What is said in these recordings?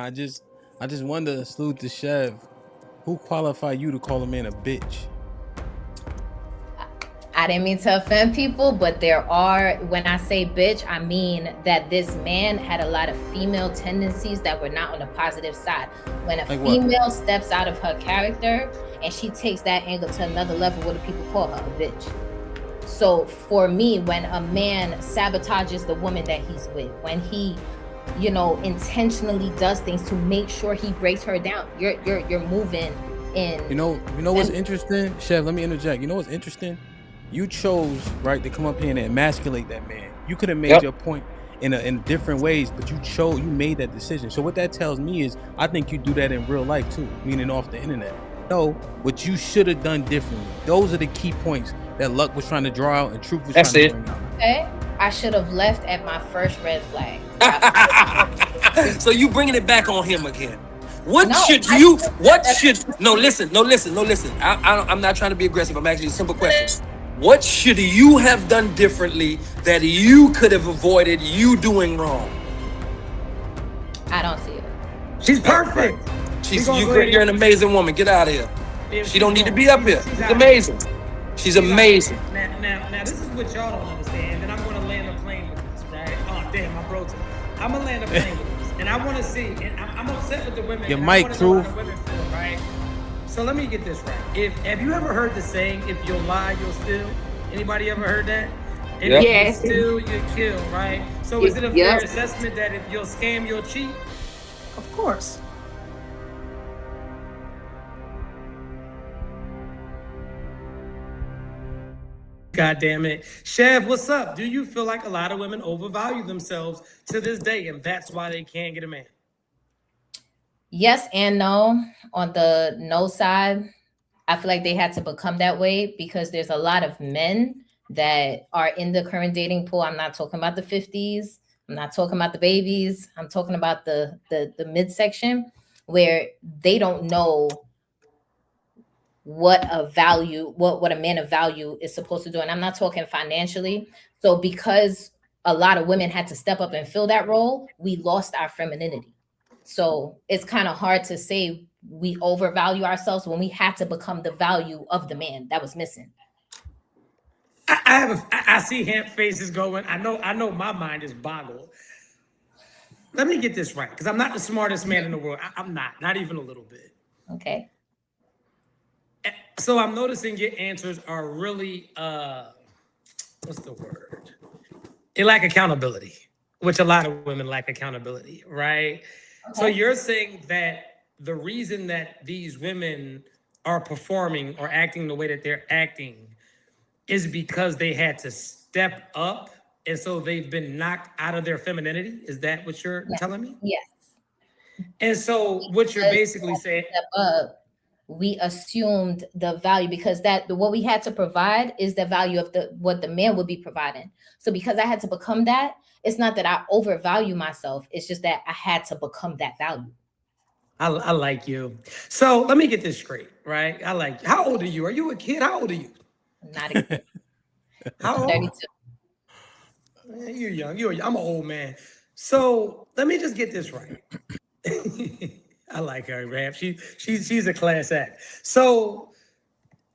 I just wonder, salute to Chev, who qualify you to call a man a bitch? I didn't mean to offend people, but there are, when I say bitch, I mean that this man had a lot of female tendencies that were not on the positive side. When a Like what? female steps out of her character and she takes that angle to another level, what do people call her? A bitch. So for me, when a man sabotages the woman that he's with, when he, intentionally does things to make sure he breaks her down, you're moving in. You know what's interesting, Chev? Let me interject. You know what's interesting? You chose right to come up here and emasculate that man. You could have made your point in different ways, but you made that decision. So what that tells me is, I think you do that in real life too, meaning off the internet. No, what you should have done differently. Those are the key points that Luck was trying to draw out and Truth was trying to bring out. Okay, I should have left at my first red flag. So you bringing it back on him again? Listen. I'm not trying to be aggressive. I'm asking you a simple question. What should you have done differently that you could have avoided you doing wrong? I don't see it. She's perfect. You're an amazing woman. Get out of here. She don't need to be up here. She's amazing. She's amazing. Now, this is what y'all don't understand, and I'm going to land a plane with this, right? Oh, damn, my bro. I'm going to land a plane with this, and I want to see, and I'm upset with the women. Your mic, Truth. Right? So let me get this right. Have you ever heard the saying, if you'll lie, you'll steal? Anybody ever heard that? If you steal, you kill, right? So is it a fair assessment that if you'll scam, you'll cheat? Of course. God damn it. Chev, what's up? Do you feel like a lot of women overvalue themselves to this day, and that's why they can't get a man? Yes and no. On the no side, I feel like they had to become that way because there's a lot of men that are in the current dating pool. I'm not talking about the 50s. I'm not talking about the babies. I'm talking about the midsection where they don't know what a man of value is supposed to do. And I'm not talking financially. So because a lot of women had to step up and fill that role, we lost our femininity. So it's kind of hard to say we overvalue ourselves when we had to become the value of the man that was missing. I see HAMP faces going. I know my mind is boggled. Let me get this right, because I'm not the smartest man in the world. I'm not even a little bit. Okay. So I'm noticing your answers are really, what's the word? They lack accountability, which a lot of women lack accountability, right? Okay. So you're saying that the reason that these women are performing or acting the way that they're acting is because they had to step up, and so they've been knocked out of their femininity? Is that what you're telling me? Yes. And so what you're basically saying... Step up, we assumed the value because what we had to provide is the value of what the man would be providing. So because I had to become that, it's not that I overvalue myself. It's just that I had to become that value. I like you. So let me get this straight, right? I like you. How old are you? Are you a kid? How old are you? Not a kid. How old? 32. You're young. I'm an old man. So let me just get this right. I like her, Ramp. She's a class act. So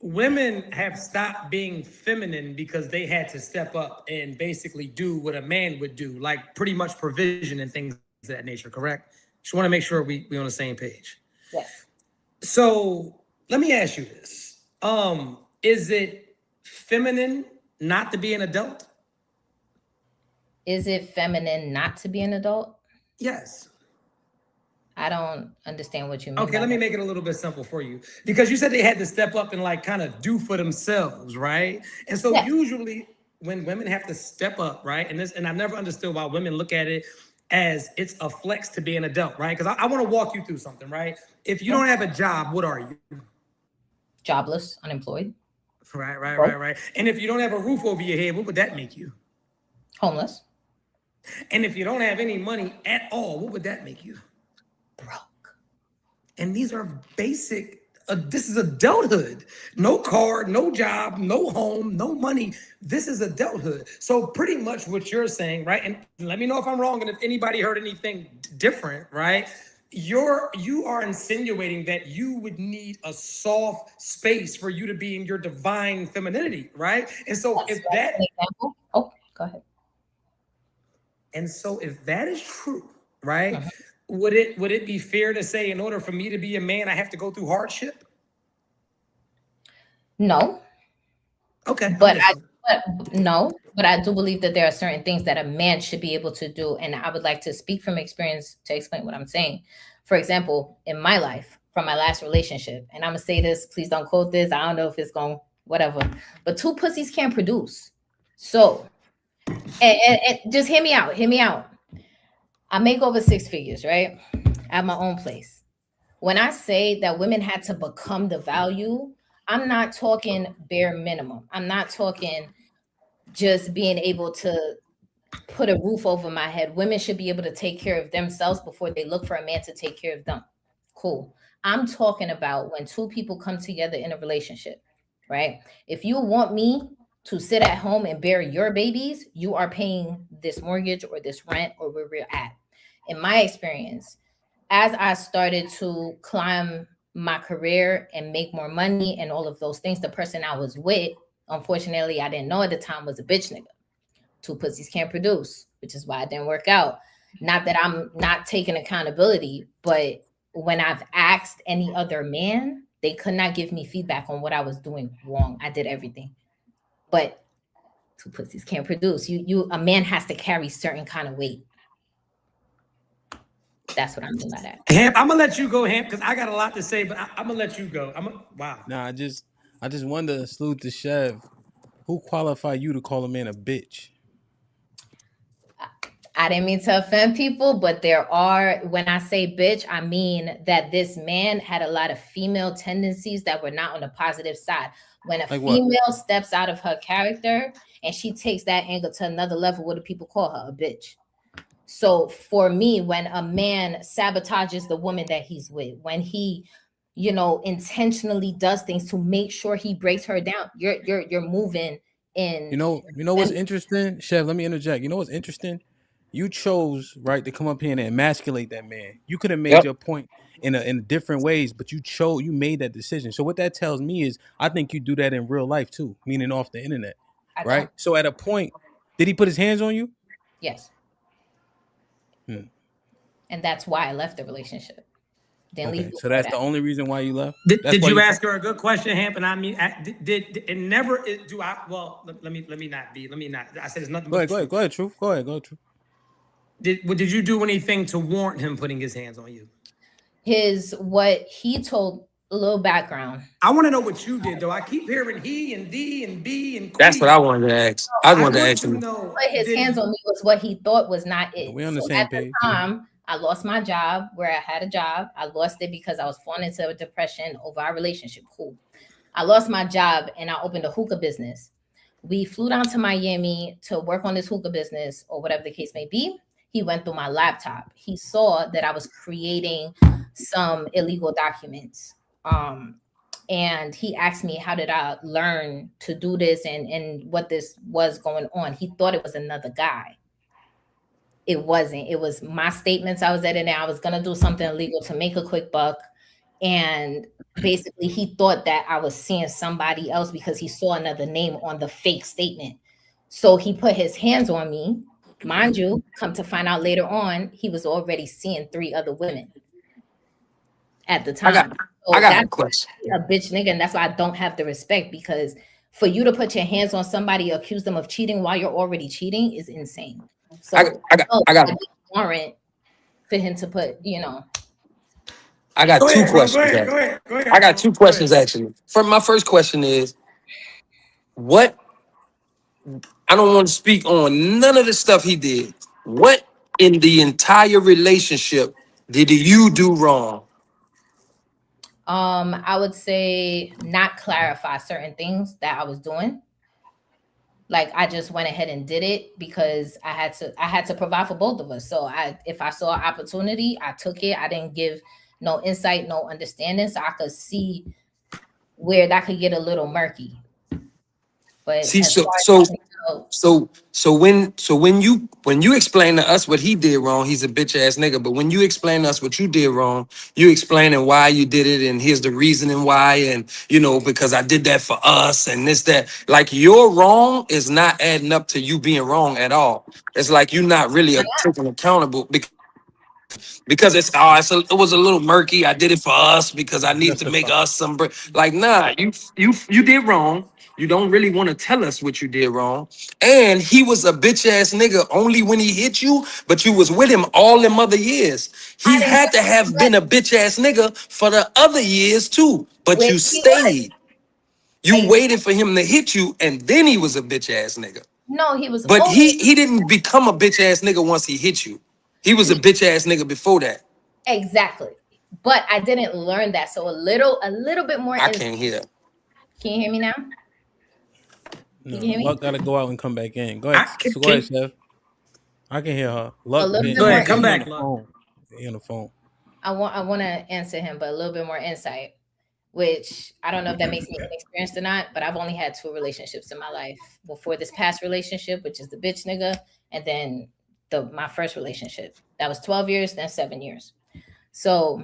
women have stopped being feminine because they had to step up and basically do what a man would do, like pretty much provision and things of that nature, correct? Just want to make sure we're on the same page. Yes. So let me ask you this. Is it feminine not to be an adult? Is it feminine not to be an adult? Yes. I don't understand what you mean. Okay, let me make it a little bit simple for you. Because you said they had to step up and like kind of do for themselves, right? And so usually when women have to step up, right? And I've never understood why women look at it as it's a flex to be an adult, right? Because I want to walk you through something, right? If you don't have a job, what are you? Jobless, unemployed. Right. And if you don't have a roof over your head, what would that make you? Homeless. And if you don't have any money at all, what would that make you? Broke. And these are basic, this is adulthood. No car, no job, no home, no money. This is adulthood. So pretty much what you're saying, right? And let me know if I'm wrong and if anybody heard anything different, right? you are insinuating that you would need a soft space for you to be in your divine femininity, right? And so Yes, if that's that an example. Oh, go ahead. and so if that is true, right? Mhm. Would it be fair to say in order for me to be a man, I have to go through hardship? No, Okay, I'm but listening. but I do believe that there are certain things that a man should be able to do, and I would like to speak from experience to explain what I'm saying. For example, in my life, from my last relationship, and I'm gonna say this, please don't quote this. I don't know if it's going whatever, but two pussies can't produce. So, and just hear me out. Hear me out. I make over six figures, right? I have my own place. When I say that women had to become the value, I'm not talking bare minimum. I'm not talking just being able to put a roof over my head. Women should be able to take care of themselves before they look for a man to take care of them. Cool. I'm talking about when two people come together in a relationship, right? If you want me to sit at home and bear your babies, you are paying this mortgage or this rent or where we're at. In my experience, as I started to climb my career and make more money and all of those things, the person I was with, unfortunately, I didn't know at the time, was a bitch nigga. Two pussies can't produce, which is why it didn't work out. Not that I'm not taking accountability, but when I've asked any other man, they could not give me feedback on what I was doing wrong. I did everything. But two pussies can't produce. A man has to carry certain kind of weight. That's what I mean by that. Hamp, I'm gonna let you go, Hamp, because I got a lot to say, but I'm gonna let you go. Wow. Nah, I just wonder, salute to Chev, who qualify you to call a man a bitch? I didn't mean to offend people, but there are, when I say bitch, I mean that this man had a lot of female tendencies that were not on the positive side. When a Like what? female steps out of her character and she takes that angle to another level, what do people call her? A bitch. So for me, when a man sabotages the woman that he's with, when he, intentionally does things to make sure he breaks her down, you're moving in. You know what's interesting? Chev, let me interject. You know what's interesting? You chose, right, to come up here and emasculate that man. You could have made Yep. your point in different ways, but you made that decision. So what that tells me is I think you do that in real life too, meaning off the internet. I Right? don't. So at a point, did he put his hands on you? Yes. Hmm. And that's why I left the relationship. Didn't leave Okay. So before that's that. the only reason why you left? That's Did why you ask her a good question, Hamp? And I mean, did it never do I? Well, let me not. I said it's nothing but the truth. Go ahead, Truth. Go ahead, Truth. Did you do anything to warrant him putting his hands on you? What he told, a little background. I want to know what you did, though. I keep hearing he and thee and B and That's what I quee. wanted to ask. I wanted to ask him. Put his hands on me was what he thought was not it. We're on the So same at the page. time, I lost my job where I had a job. I lost it because I was falling into a depression over our relationship. Cool. I lost my job and I opened a hookah business. We flew down to Miami to work on this hookah business or whatever the case may be. He went through my laptop. He saw that I was creating some illegal documents. And he asked me, how did I learn to do this and what this was going on? He thought it was another guy. It wasn't. It was my statements I was editing. I was going to do something illegal to make a quick buck. And basically, he thought that I was seeing somebody else because he saw another name on the fake statement. So he put his hands on me. Mind you, come to find out later on, he was already seeing 3 other women at the time. I got a question. A bitch nigga, and that's why I don't have the respect, because for you to put your hands on somebody, accuse them of cheating while you're already cheating is insane. So I got a warrant for him to put, I got two questions. Go ahead. I got 2 questions actually. My first question is, what? I don't want to speak on none of the stuff he did. What in the entire relationship did you do wrong? I would say not clarify certain things that I was doing. Like I just went ahead and did it because I had to provide for both of us. So if I saw an opportunity, I took it. I didn't give no insight, no understanding, so I could see where that could get a little murky. But See, as so far as Oh, So when you explain to us what he did wrong, he's a bitch ass nigga. But when you explain to us what you did wrong, you explaining why you did it, and here's the reasoning why, and because I did that for us and this that. Like your wrong is not adding up to you being wrong at all. It's like you're not really taking accountable because it was a little murky. I did it for us because I needed to make Justify. us some like nah, you did wrong. You don't really want to tell us what you did wrong. And he was a bitch ass nigga only when he hit you, but you was with him all them other years. I He didn't had to have been a bitch ass nigga for the other years too, but which you he was. stayed. You waited for him to hit you, and then he was a bitch ass nigga. No, he was But always he didn't become a bitch ass nigga once he hit you. He was a bitch ass nigga before that. exactly. But I didn't learn that. So a little bit more. I can't hear. Can you hear me now? No, You can hear me? Luck got to go out and come back in. Go ahead. Can, Go ahead, can, Chef. I can hear her. A Luck little been bit go more. ahead, come he on back, the Luck. phone. He on the phone. I want to answer him, but a little bit more insight. Which I don't know if that makes me inexperienced or not, but I've only had 2 relationships in my life. Before this past relationship, which is the bitch nigga, and then my first relationship. That was 12 years, then 7 years. So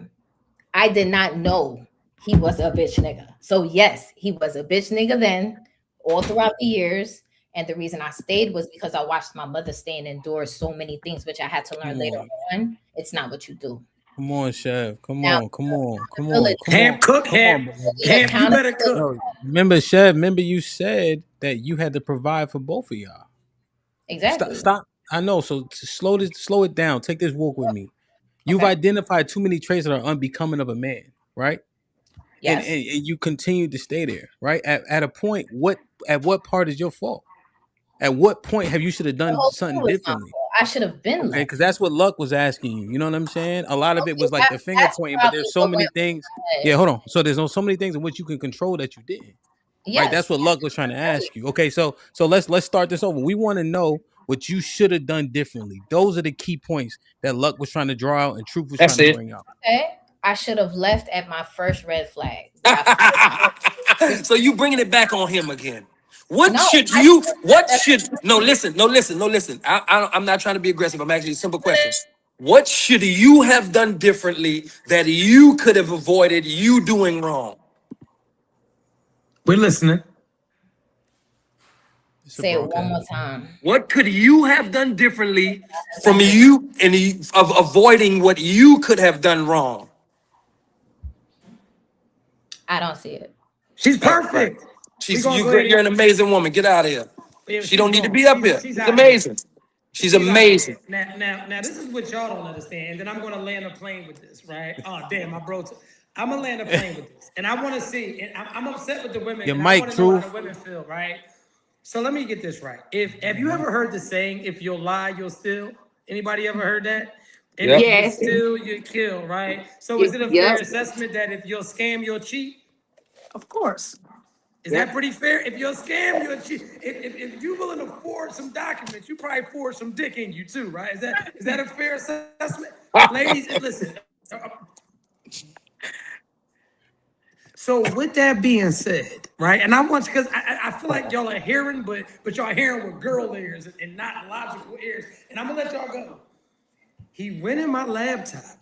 I did not know he was a bitch nigga. So yes, he was a bitch nigga then, all throughout the years. And the reason I stayed was because I watched my mother stay and endure so many things, which I had to learn later on. It's not what you do. Come on, Chef. Come Now, on. Come on. Come on. accountability. Come on. Hamp, cook, Come on, Hamp. beloved. Hamp, you better cook. No, remember, Chef. Remember, you said that you had to provide for both of y'all. Exactly. Stop. I know. So to slow it down. Take this walk with me. You've Okay. identified too many traits that are unbecoming of a man, right? Yes. And you continue to stay there, right? At a point, at what part is your fault? At what point have you should have The done whole thing something was my differently? fault. I should have been Okay, left. because that's what Luck was asking you. You know what I'm saying? A lot of it Okay, was like the finger that's pointing, but probably there's so what many went things. through my Yeah, head. hold on. So there's so many things in which you can control that you didn't. Right? Yes. That's what Luck was trying to ask you. Okay, so let's start this over. We want to know what you should have done differently. Those are the key points that Luck was trying to draw out and Truth was That's trying to it. bring out. Okay. I should have left at my first red flag. What I So you bringing it back on him again. What no, should I you? should have What left should? No, listen. No, listen. No, listen. I'm not trying to be aggressive. I'm asking you a simple question. What should you have done differently that you could have avoided you doing wrong? We're listening. say it one more time. What could you have done differently from you and of avoiding what you could have done wrong? I don't see it. She's Right, right. perfect. We She's gonna go ahead you're an and amazing woman. Get out of here. yeah, She she's don't need to gone. be up here. She's She's out of here. amazing. She's She's out of amazing. here. Now, this is what y'all don't understand. And then I'm gonna land a plane with this, right? Oh, damn, my bro. I'm gonna land a plane with this, and I want to see. And I'm upset with the women. Your and I mic, want to know how Truth. the women feel, right? So let me get this right. If have you ever heard the saying, "If you'll lie, you'll steal"? Anybody ever heard that? And Yep. if you Yes. steal, you kill, right? So is it a fair Yep. assessment that if you'll scam, you'll cheat? Of course. Is Yep. that pretty fair? If you'll scam, you'll cheat. If you're willing to forge some documents, you probably forge some dick in you too, right? Is that a fair assessment? Ladies, listen. So with that being said, right, and I want because I feel like y'all are hearing, but y'all hearing with girl ears and not logical ears, and I'm gonna let y'all go. He went in my laptop.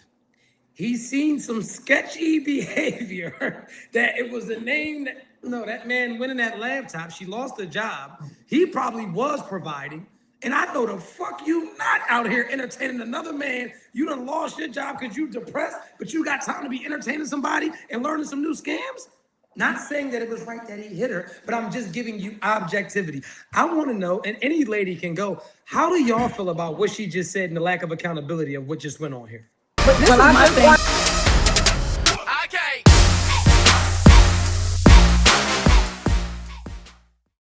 He seen some sketchy behavior that it was a name that no, that man went in that laptop. She lost her job. He probably was providing. And I know the fuck you not out here entertaining another man. You done lost your job because you depressed, but you got time to be entertaining somebody and learning some new scams? Not saying that it was right that he hit her, but I'm just giving you objectivity. I want to know, and any lady can go, how do y'all feel about what she just said and the lack of accountability of what just went on here? But this is my thing.